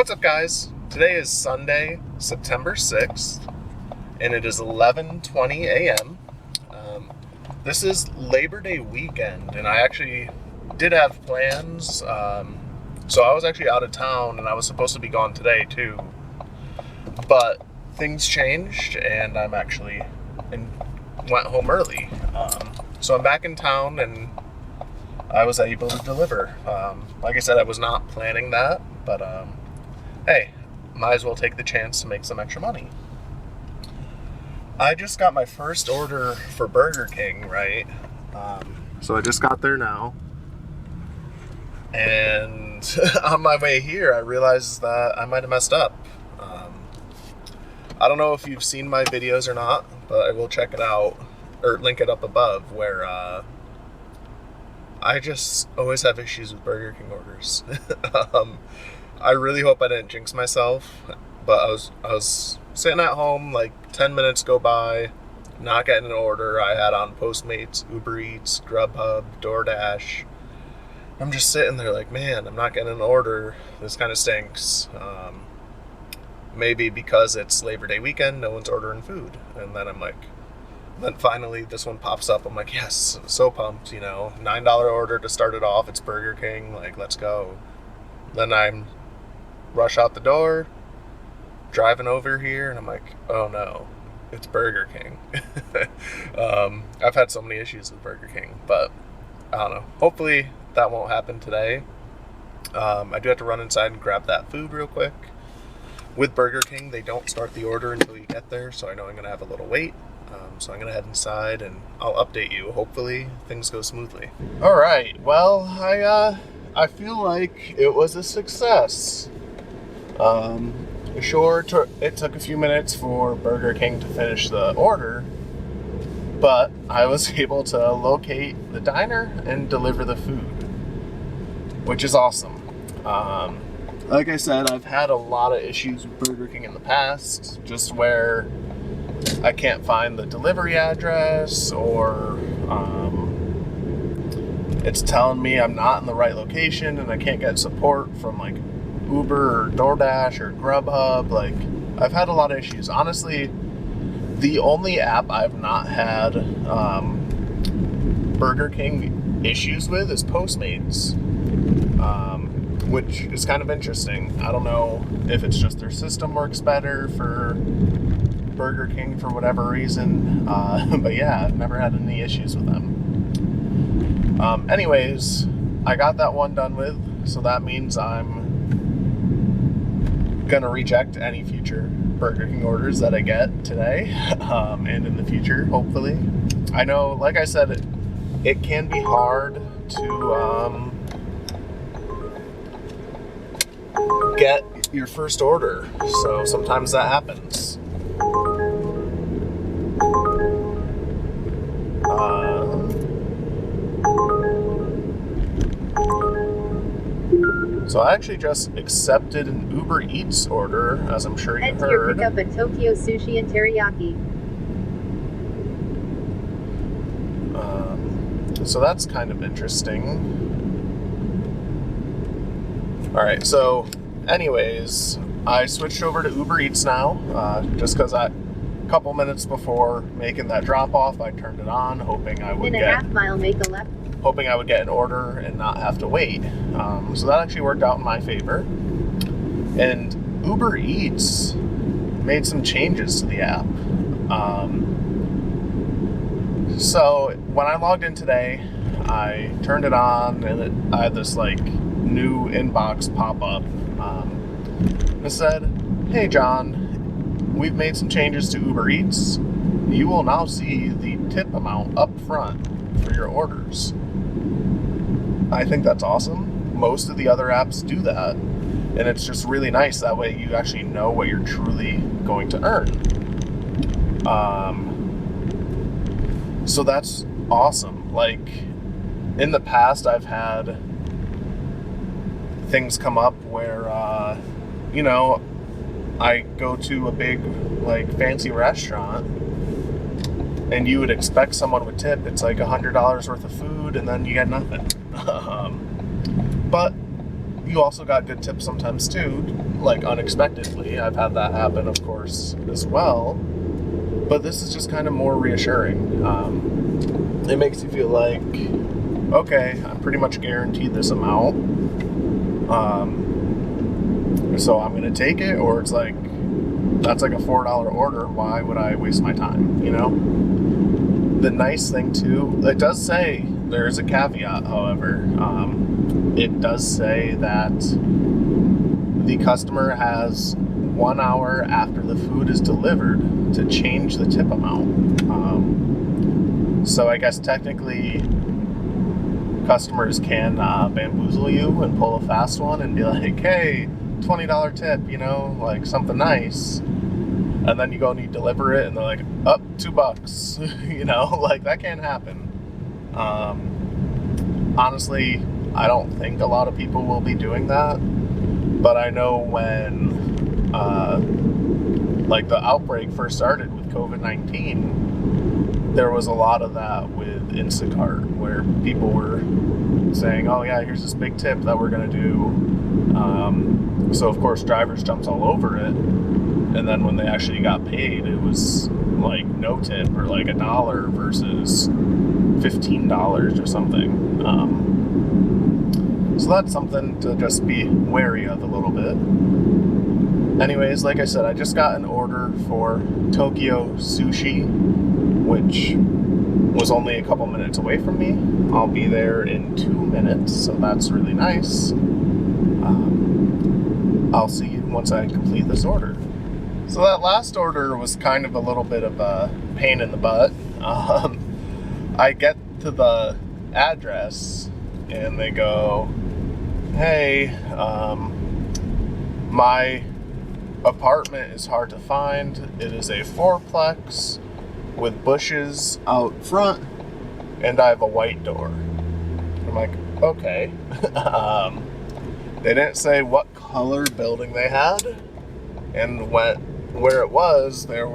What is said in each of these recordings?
What's up, guys? Today is Sunday, September 6th, and it is 11:20 a.m. This is Labor Day weekend, and I actually did have plans. So I was actually out of town, and I was supposed to be gone today, too. But things changed, and I'm actually went home early. So I'm back in town, and I was able to deliver. Like I said, I was not planning that, but hey, might as well take the chance to make some extra money. I just got my first order for Burger King, right? So I just got there now. And on my way here, I realized that I might have messed up. I don't know if you've seen my videos or not, but I will check it out, or link it up above, where I just always have issues with Burger King orders. I really hope I didn't jinx myself, but I was sitting at home, like 10 minutes go by, not getting an order. I had on Postmates, UberEats, GrubHub, DoorDash. I'm just sitting there like, man, I'm not getting an order. This kind of stinks. Maybe because it's Labor Day weekend, no one's ordering food. And then then finally this one pops up. I'm like, yes, so pumped, $9 order to start it off. It's Burger King, like, let's go. Then I'm rush out the door, driving over here, and I'm like, oh no, it's Burger King. I've had so many issues with Burger King, but I don't know. Hopefully that won't happen today. I do have to run inside and grab that food real quick. With Burger King, they don't start the order until you get there, so I know I'm going to have a little wait. So I'm going to head inside, and I'll update you. Hopefully things go smoothly. All right. Well, I feel like it was a success. Sure, it took a few minutes for Burger King to finish the order, but I was able to locate the diner and deliver the food, which is awesome. Like I said, I've had a lot of issues with Burger King in the past, just where I can't find the delivery address, or it's telling me I'm not in the right location and I can't get support from like Uber or DoorDash or GrubHub. Like, I've had a lot of issues. Honestly, the only app I've not had Burger King issues with is Postmates, which is kind of interesting. I don't know if it's just their system works better for Burger King for whatever reason, but yeah, I've never had any issues with them. Anyways, I got that one done with, so that means I'm gonna reject any future Burger King orders that I get today, and in the future, hopefully. I know, like I said, it can be hard to get your first order, so sometimes that happens. So I actually just accepted an Uber Eats order, as I'm sure you heard. Head to your pickup at Tokyo Sushi and Teriyaki. So that's kind of interesting. Alright, so anyways, I switched over to Uber Eats now, just because a couple minutes before making that drop off, I turned it on, hoping I would In a half mile, make a left. Hoping I would get an order and not have to wait. So that actually worked out in my favor. And Uber Eats made some changes to the app. So when I logged in today, I turned it on, and I had this like new inbox pop up. It said, "Hey John, we've made some changes to Uber Eats. You will now see the tip amount up front for your orders." I think that's awesome. Most of the other apps do that, and it's just really nice. That way you actually know what you're truly going to earn. So that's awesome. Like, in the past, I've had things come up where, I go to a big, like, fancy restaurant, and you would expect someone would tip. It's like $100 worth of food, and then you get nothing. But you also got good tips sometimes too, like unexpectedly. I've had that happen, of course, as well. But this is just kind of more reassuring. It makes you feel like, okay, I'm pretty much guaranteed this amount. So I'm going to take it, or it's like, that's like a $4 order. Why would I waste my time, you know? The nice thing too, it does say, there's a caveat, however, it does say that the customer has 1 hour after the food is delivered to change the tip amount. So I guess technically customers can bamboozle you and pull a fast one and be like, hey, $20 tip, you know, like something nice. And then you go and you deliver it and they're like, up $2, you know, like that can't happen. Honestly, I don't think a lot of people will be doing that, but I know when like the outbreak first started with COVID-19, there was a lot of that with Instacart where people were saying, oh yeah, here's this big tip that we're going to do. So of course drivers jumped all over it. And then when they actually got paid, it was like no tip, or like $1 versus $15 or something. So that's something to just be wary of a little bit. Anyways, like I said, I just got an order for Tokyo Sushi, which was only a couple minutes away from me. I'll be there in 2 minutes, so that's really nice. I'll see you once I complete this order. So that last order was kind of a little bit of a pain in the butt. I get to the address and they go, hey, my apartment is hard to find. It is a fourplex with bushes out front and I have a white door. I'm like, okay. They didn't say what color building they had, and where it was, there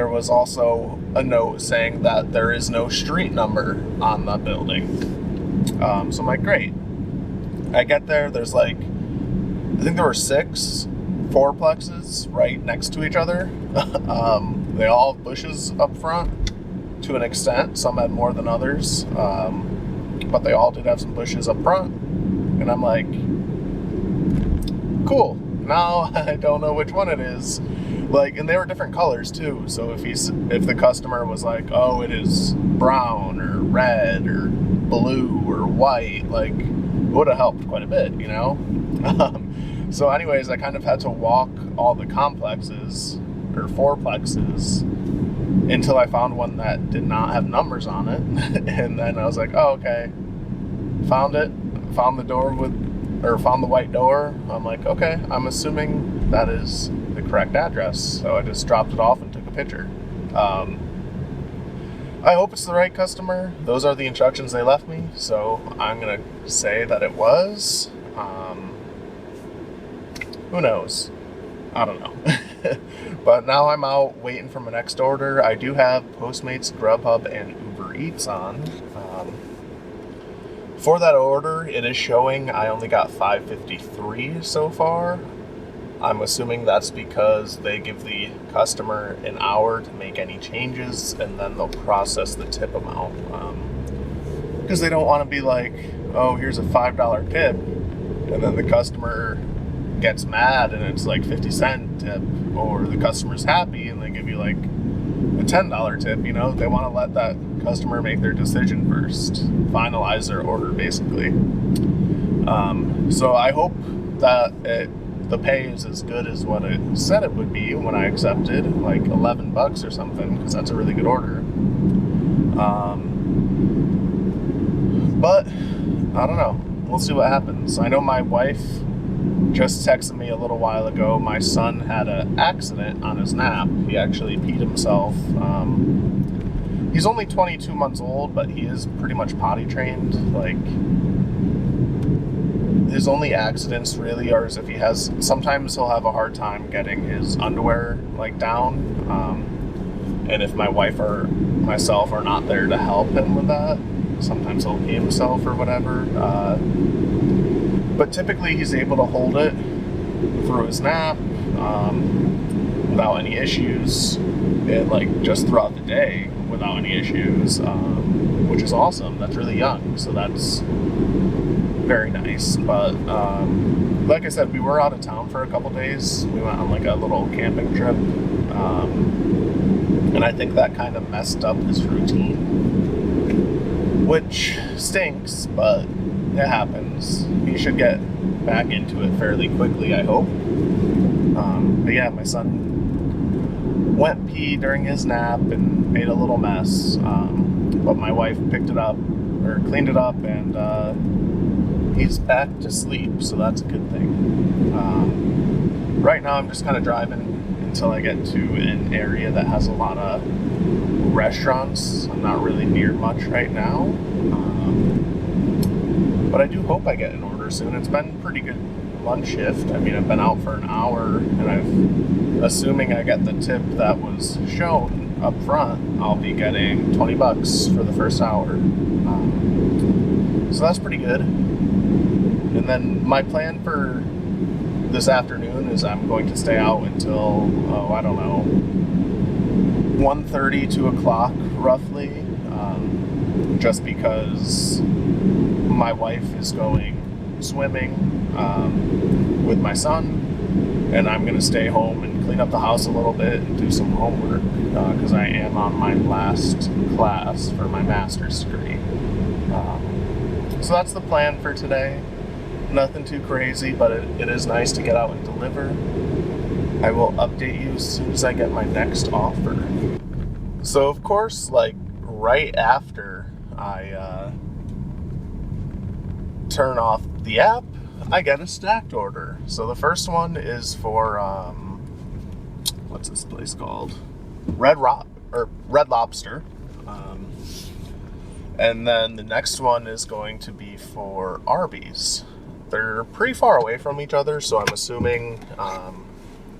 was also a note saying that there is no street number on the building. So I'm like, great. I get there, there's like, I think there were 6 fourplexes right next to each other. They all have bushes up front to an extent. Some had more than others, but they all did have some bushes up front. And I'm like, cool. Now I don't know which one it is. Like, and they were different colors too. So if the customer was like, oh, it is brown or red or blue or white, like, it would have helped quite a bit, you know? So anyways, I kind of had to walk all the complexes or fourplexes until I found one that did not have numbers on it. And then I was like, oh, okay. Found it. Found the door found the white door. I'm like, okay, I'm assuming that is the correct address. So I just dropped it off and took a picture. I hope it's the right customer. Those are the instructions they left me. So I'm going to say that it was. Who knows? I don't know. But now I'm out waiting for my next order. I do have Postmates, GrubHub, and UberEats on. For that order, it is showing I only got $5.53 so far. I'm assuming that's because they give the customer an hour to make any changes, and then they'll process the tip amount. Because they don't want to be like, oh, here's a $5 tip, and then the customer gets mad and it's like 50-cent tip, or the customer's happy and they give you like a $10 tip, you know? They want to let that customer make their decision first, finalize their order basically. So I hope that the pay is as good as what it said it would be when I accepted, like $11 or something, because that's a really good order. But I don't know, we'll see what happens. I know my wife just texted me a little while ago. My son had an accident on his nap. He actually peed himself. He's only 22 months old, but he is pretty much potty trained. Like, his only accidents really are as if sometimes he'll have a hard time getting his underwear like down. And if my wife or myself are not there to help him with that. sometimes he'll pee himself or whatever. But typically he's able to hold it through his nap without any issues, and like just throughout the day without any issues, which is awesome. That's really young, so that's very nice. But like I said, we were out of town for a couple days. We went on like a little camping trip, and I think that kind of messed up his routine, which stinks, but it happens. He should get back into it fairly quickly, I hope. But yeah, my son went pee during his nap and made a little mess, but my wife picked it up, or cleaned it up, and he's back to sleep, so that's a good thing. Right now I'm just kind of driving until I get to an area that has a lot of restaurants. I'm not really near much right now, but I do hope I get an order soon. It's been pretty good lunch shift. I mean, I've been out for an hour, and assuming I get the tip that was shown up front, I'll be getting $20 for the first hour. So that's pretty good. And then my plan for this afternoon is I'm going to stay out until, I don't know, 1:30, 2 o'clock roughly, just because my wife is going swimming with my son, and I'm going to stay home and clean up the house a little bit and do some homework, because I am on my last class for my master's degree. So that's the plan for today. Nothing too crazy, but it is nice to get out and deliver. I will update you as soon as I get my next offer. So of course, like right after I turn off the app, I get a stacked order. So the first one is for what's this place called? Red Lobster. And then the next one is going to be for Arby's. They're pretty far away from each other, so I'm assuming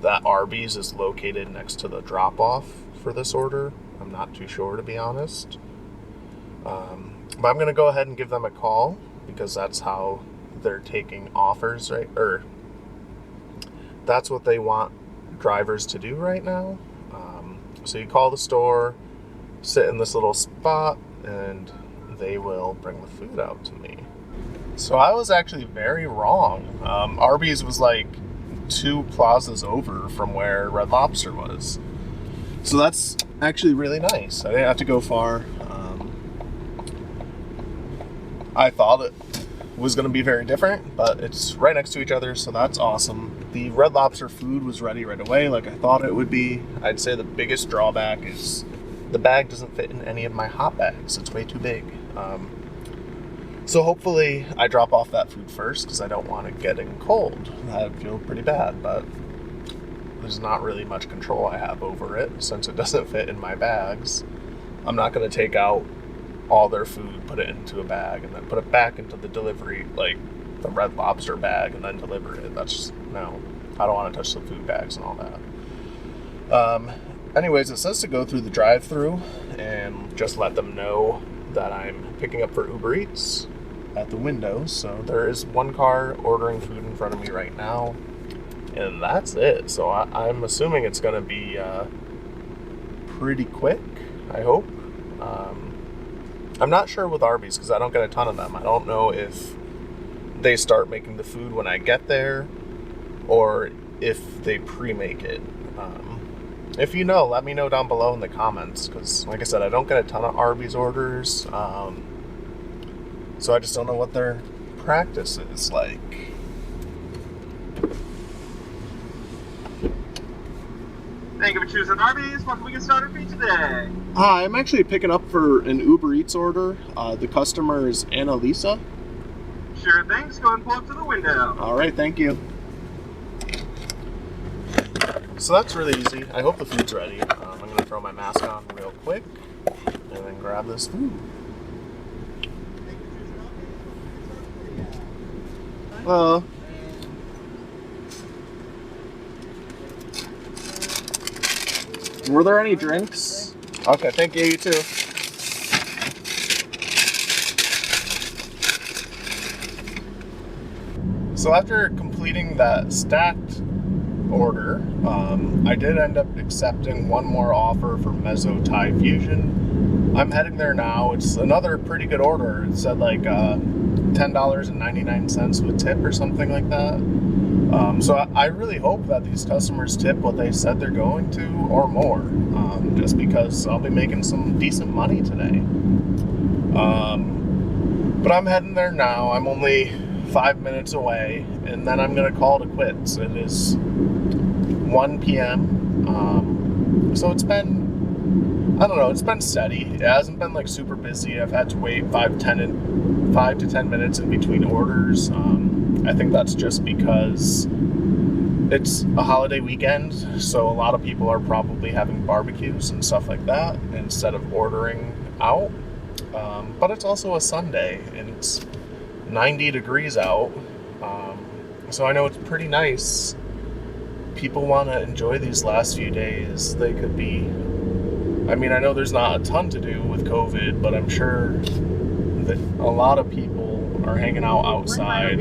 that Arby's is located next to the drop-off for this order. I'm not too sure, to be honest. But I'm going to go ahead and give them a call, because that's how they're taking offers, right? Or that's what they want drivers to do right now. So you call the store, sit in this little spot, and they will bring the food out to me. So I was actually very wrong. Arby's was like 2 plazas over from where Red Lobster was. So that's actually really nice. I didn't have to go far. I thought it was going to be very different, but it's right next to each other, so that's awesome. The Red Lobster food was ready right away, like I thought it would be. I'd say the biggest drawback is the bag doesn't fit in any of my hot bags. It's way too big. So hopefully I drop off that food first, because I don't want it getting cold. That'd feel pretty bad, but there's not really much control I have over it since it doesn't fit in my bags. I'm not going to take out all their food, put it into a bag, and then put it back into the delivery, like the Red Lobster bag, and then deliver it. That's just, no. I don't want to touch the food bags and all that. Anyways, it says to go through the drive-thru and just let them know that I'm picking up for Uber Eats at the window. So there is one car ordering food in front of me right now, and that's it. So I'm assuming it's going to be pretty quick, I hope. I'm not sure with Arby's, because I don't get a ton of them. I don't know if they start making the food when I get there, or if they pre-make it. If you know, let me know down below in the comments, because like I said, I don't get a ton of Arby's orders, so I just don't know what their practice is like. Thank you for choosing Arby's. What can we get started for you today? Hi, I'm actually picking up for an Uber Eats order. The customer is Annalisa. Sure thing. Just go ahead and pull up to the window. All right, thank you. So that's really easy. I hope the food's ready. I'm going to throw my mask on real quick and then grab this food. Were there any drinks? Okay, thank you. You too. So after completing that stacked order, I did end up accepting one more offer for Mezzo Thai Fusion. I'm heading there now. It's another pretty good order. It said like $10.99 with tip or something like that. So I really hope that these customers tip what they said they're going to or more, just because I'll be making some decent money today. But I'm heading there now. I'm only 5 minutes away, and then I'm going to call it quits. It is 1 p.m. So it's been, I don't know, it's been steady. It hasn't been like super busy. I've had to wait 5 to 10 minutes in between orders. I think that's just because it's a holiday weekend, so a lot of people are probably having barbecues and stuff like that instead of ordering out. But it's also a Sunday, and it's 90 degrees out, so I know it's pretty nice. People want to enjoy these last few days. They could be, I mean, I know there's not a ton to do with COVID, but I'm sure that a lot of people are hanging out outside,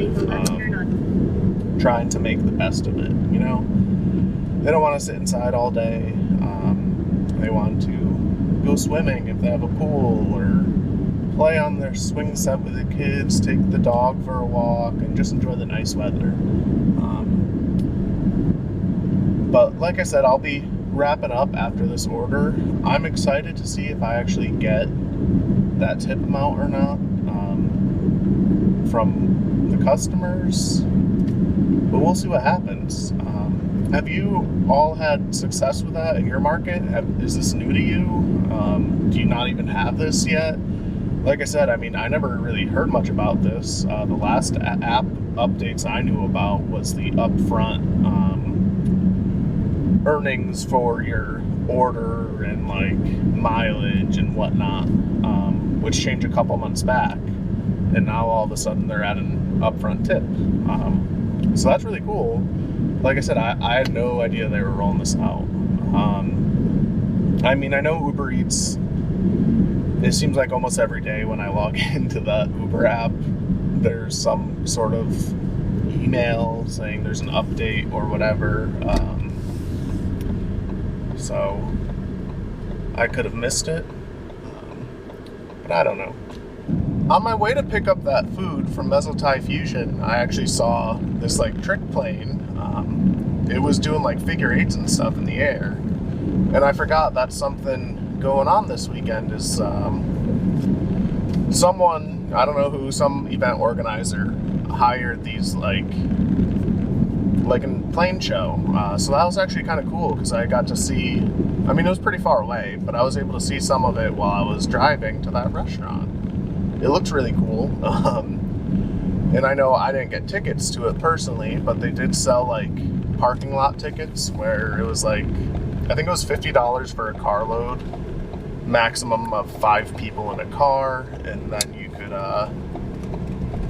trying to make the best of it, you know? They don't want to sit inside all day. They want to go swimming if they have a pool, or play on their swing set with the kids, take the dog for a walk, and just enjoy the nice weather. But like I said, I'll be wrapping up after this order. I'm excited to see if I actually get that tip amount or not from the customers, but we'll see what happens. Have you all had success with that in your market? Is this new to you? Do you not even have this yet? Like I said, I mean, I never really heard much about this. The last app updates I knew about was the upfront earnings for your order and like mileage and whatnot, which changed a couple months back, and now all of a sudden they're at an upfront tip. So that's really cool. Like I said, I had no idea they were rolling this out. I mean, I know Uber Eats, it seems like almost every day when I log into the Uber app, there's some sort of email saying there's an update or whatever. So I could have missed it, but I don't know. On my way to pick up that food from Mezzo Thai Fusion, I actually saw this like trick plane. It was doing like figure eights and stuff in the air, and I forgot that's something going on this weekend. Is someone, I don't know who, some event organizer hired these like a plane show. So that was actually kind of cool because I got to see, I mean, it was pretty far away, but I was able to see some of it while I was driving to that restaurant. It looked really cool. And I know I didn't get tickets to it personally, but they did sell like parking lot tickets where it was like, I think it was $50 for a carload, maximum of 5 people in a car, and then you could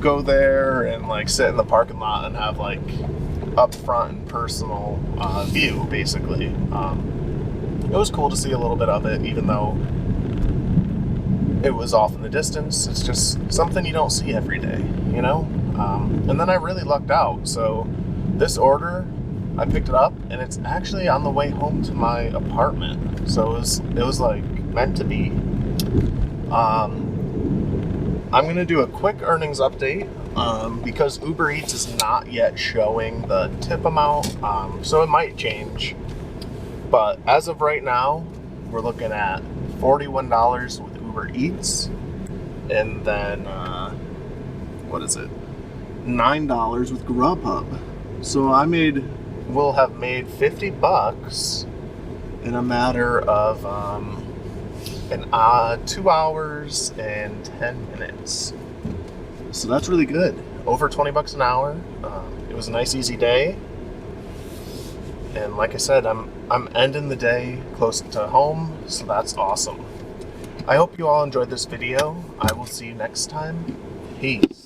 go there and like sit in the parking lot and have like up front and personal view, basically. It was cool to see a little bit of it, even though it was off in the distance. It's just something you don't see every day, you know? And then I really lucked out. So this order, I picked it up, and it's actually on the way home to my apartment. So it was like meant to be. I'm gonna do a quick earnings update because Uber Eats is not yet showing the tip amount, so it might change. But as of right now, we're looking at $41 with Uber Eats, and then what is it? $9 with GrubHub. So we'll have made $50 in a matter of 2 hours and 10 minutes. So that's really good. Over $20 an hour. It was a nice, easy day. And like I said, I'm ending the day close to home, so that's awesome. I hope you all enjoyed this video. I will see you next time. Peace.